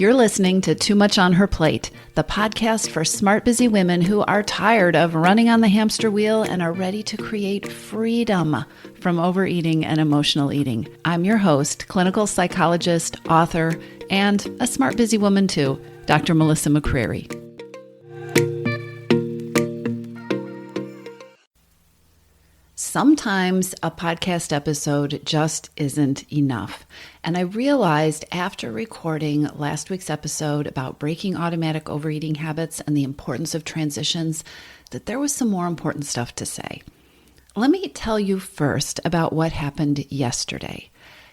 You're listening to Too Much on Her Plate, the podcast for smart, busy women who are tired of running on the hamster wheel and are ready to create freedom from overeating and emotional eating. I'm your host, clinical psychologist, author, and a smart, busy woman too, Dr. Melissa McCreary. Sometimes a podcast episode just isn't enough. And I realized after recording last week's episode about breaking automatic overeating habits and the importance of transitions that there was some more important stuff to say. Let me tell you first about what happened yesterday.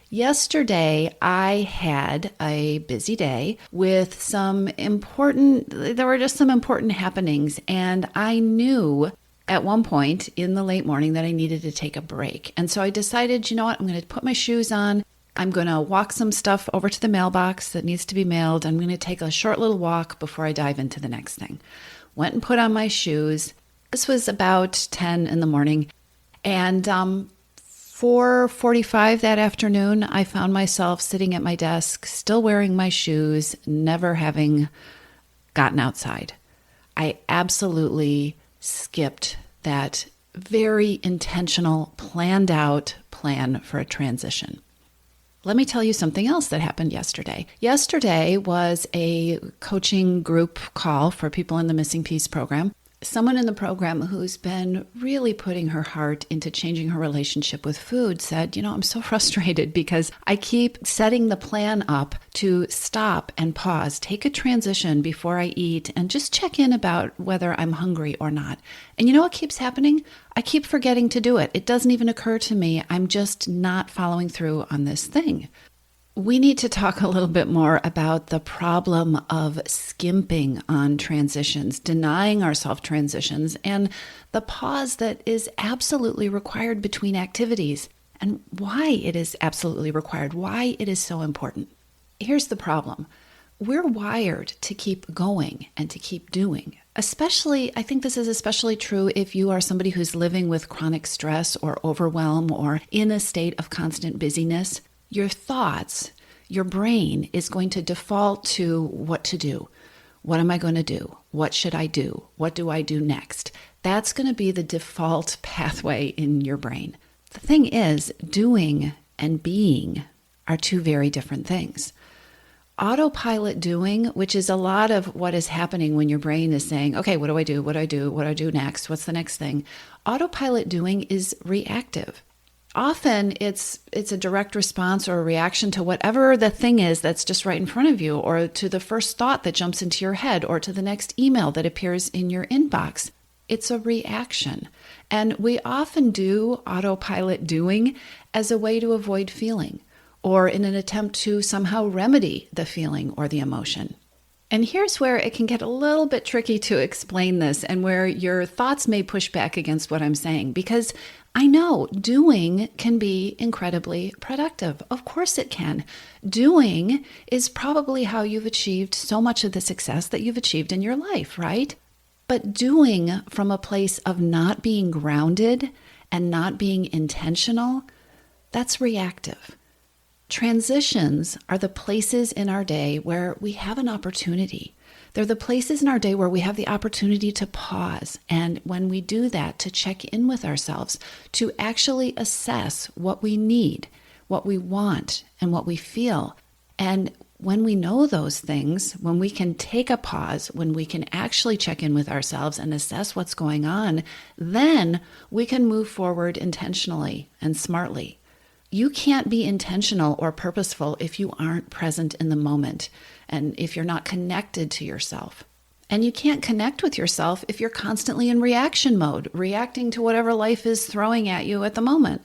Yesterday, I had a busy day with there were just some important happenings, and I knew at one point in the late morning that I needed to take a break. And so I decided, you know what, I'm going to put my shoes on. I'm going to walk some stuff over to the mailbox that needs to be mailed. I'm going to take a short little walk before I dive into the next thing. Went and put on my shoes. This was about 10 in the morning. And 4:45 that afternoon, I found myself sitting at my desk, still wearing my shoes, never having gotten outside. I absolutely skipped that very intentional, planned out plan for a transition. Let me tell you something else that happened yesterday. Yesterday was a coaching group call for people in the Missing Piece program. Someone in the program who's been really putting her heart into changing her relationship with food said, I'm so frustrated because I keep setting the plan up to stop and pause, take a transition before I eat, and just check in about whether I'm hungry or not. And you know what keeps happening? I keep forgetting to do it. It doesn't even occur to me. I'm just not following through on this thing. We need to talk a little bit more about the problem of skimping on transitions, denying ourselves transitions, and the pause that is absolutely required between activities, and why it is absolutely required, why it is so important. Here's the problem. We're wired to keep going and to keep doing. I think this is especially true if you are somebody who's living with chronic stress or overwhelm or in a state of constant busyness. Your thoughts, your brain is going to default to what to do. What am I going to do? What should I do? What do I do next? That's going to be the default pathway in your brain. The thing is, doing and being are two very different things. Autopilot doing, which is a lot of what is happening when your brain is saying, okay, what do I do? What do I do? What do I do next? What's the next thing? Autopilot doing is reactive. Often it's a direct response or a reaction to whatever the thing is that's just right in front of you, or to the first thought that jumps into your head, or to the next email that appears in your inbox. It's a reaction. And we often do autopilot doing as a way to avoid feeling, or in an attempt to somehow remedy the feeling or the emotion. And here's where it can get a little bit tricky to explain this, and where your thoughts may push back against what I'm saying, because I know doing can be incredibly productive. Of course it can. Doing is probably how you've achieved so much of the success that you've achieved in your life, right? But doing from a place of not being grounded and not being intentional, that's reactive. Transitions are the places in our day where we have an opportunity. They're the places in our day where we have the opportunity to pause. And when we do that, to check in with ourselves, to actually assess what we need, what we want, and what we feel. And when we know those things, when we can take a pause, when we can actually check in with ourselves and assess what's going on, then we can move forward intentionally and smartly. You can't be intentional or purposeful if you aren't present in the moment and if you're not connected to yourself. And you can't connect with yourself if you're constantly in reaction mode, reacting to whatever life is throwing at you at the moment.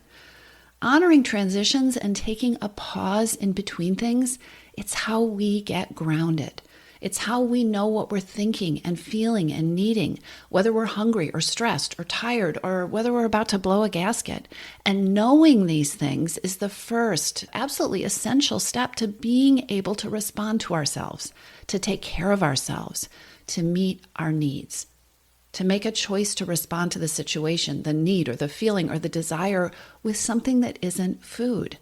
Honoring transitions and taking a pause in between things, it's how we get grounded. It's how we know what we're thinking and feeling and needing, whether we're hungry or stressed or tired, or whether we're about to blow a gasket. And knowing these things is the first, absolutely essential step to being able to respond to ourselves, to take care of ourselves, to meet our needs, to make a choice to respond to the situation, the need or the feeling or the desire with something that isn't food.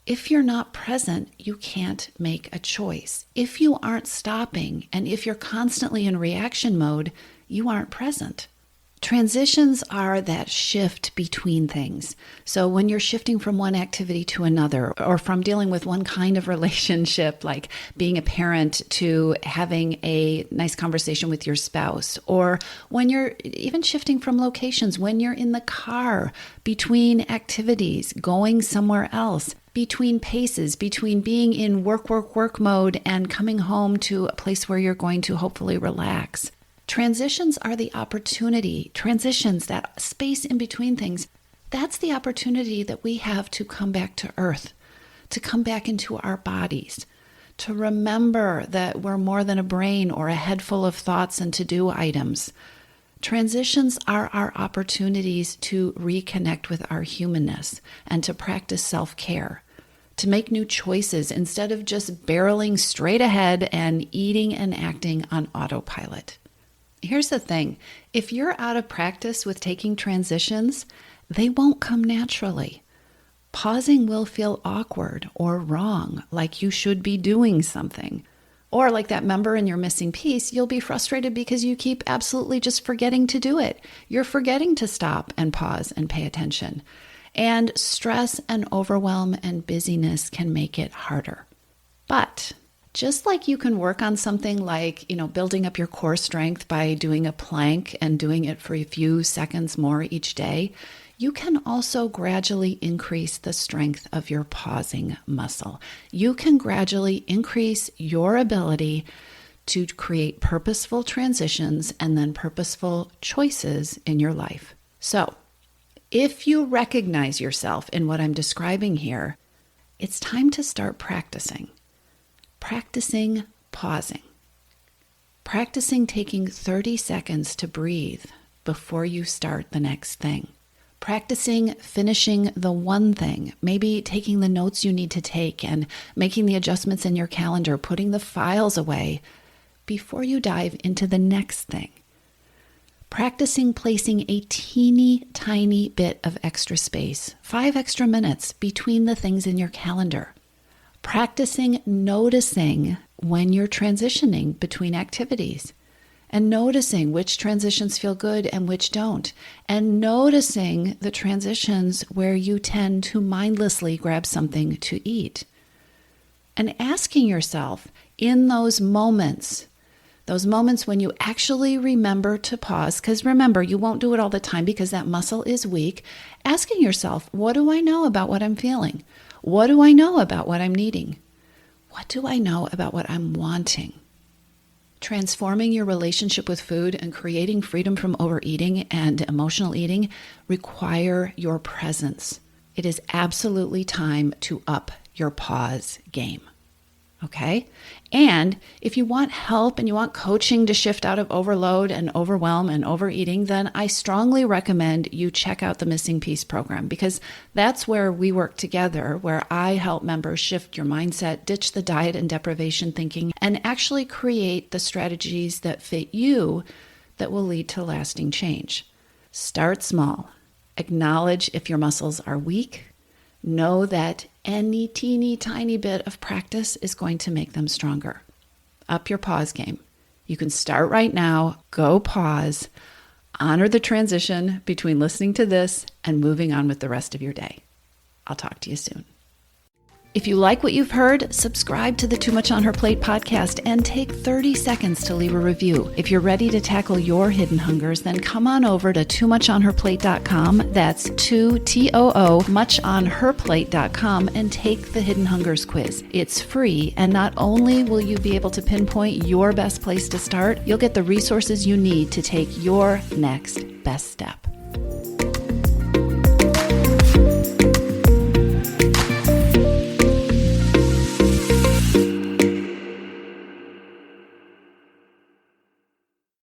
If you're not present, you can't make a choice. If you aren't stopping, and if you're constantly in reaction mode, you aren't present. Transitions are that shift between things. So when you're shifting from one activity to another, or from dealing with one kind of relationship, like being a parent, to having a nice conversation with your spouse, or when you're even shifting from locations, when you're in the car, between activities, going somewhere else, between paces, between being in work mode and coming home to a place where you're going to hopefully relax. Transitions are the opportunity, that space in between things, that's the opportunity that we have to come back to earth, to come back into our bodies, to remember that we're more than a brain or a head full of thoughts and to-do items. Transitions are our opportunities to reconnect with our humanness and to practice self-care, to make new choices instead of just barreling straight ahead and eating and acting on autopilot. Here's the thing, if you're out of practice with taking transitions, they won't come naturally. Pausing will feel awkward or wrong, like you should be doing something. Or like that member in your missing piece, you'll be frustrated because you keep absolutely just forgetting to do it. You're forgetting to stop and pause and pay attention. And stress and overwhelm and busyness can make it harder. But just like you can work on something like, building up your core strength by doing a plank and doing it for a few seconds more each day, you can also gradually increase the strength of your pausing muscle. You can gradually increase your ability to create purposeful transitions and then purposeful choices in your life. So, if you recognize yourself in what I'm describing here, it's time to start practicing. Practicing pausing. Practicing taking 30 seconds to breathe before you start the next thing. Practicing finishing the one thing, maybe taking the notes you need to take and making the adjustments in your calendar, putting the files away before you dive into the next thing. Practicing placing a teeny tiny bit of extra space, 5 extra minutes between the things in your calendar. Practicing noticing when you're transitioning between activities and noticing which transitions feel good and which don't, and noticing the transitions where you tend to mindlessly grab something to eat. And asking yourself in those moments when you actually remember to pause, because remember, you won't do it all the time because that muscle is weak, asking yourself, what do I know about what I'm feeling? What do I know about what I'm needing? What do I know about what I'm wanting? Transforming your relationship with food and creating freedom from overeating and emotional eating require your presence. It is absolutely time to up your pause game. Okay? And if you want help and you want coaching to shift out of overload and overwhelm and overeating, then I strongly recommend you check out the Missing Piece program, because that's where we work together, where I help members shift your mindset, ditch the diet and deprivation thinking, and actually create the strategies that fit you that will lead to lasting change. Start small. Acknowledge if your muscles are weak. Know that any teeny tiny bit of practice is going to make them stronger. Up your pause game. You can start right now. Go pause. Honor the transition between listening to this and moving on with the rest of your day. I'll talk to you soon. If you like what you've heard, subscribe to the Too Much on Her Plate podcast and take 30 seconds to leave a review. If you're ready to tackle your hidden hungers, then come on over to toomuchonherplate.com. That's 2TOO muchonherplate.com and take the Hidden Hungers quiz. It's free, and not only will you be able to pinpoint your best place to start, you'll get the resources you need to take your next best step.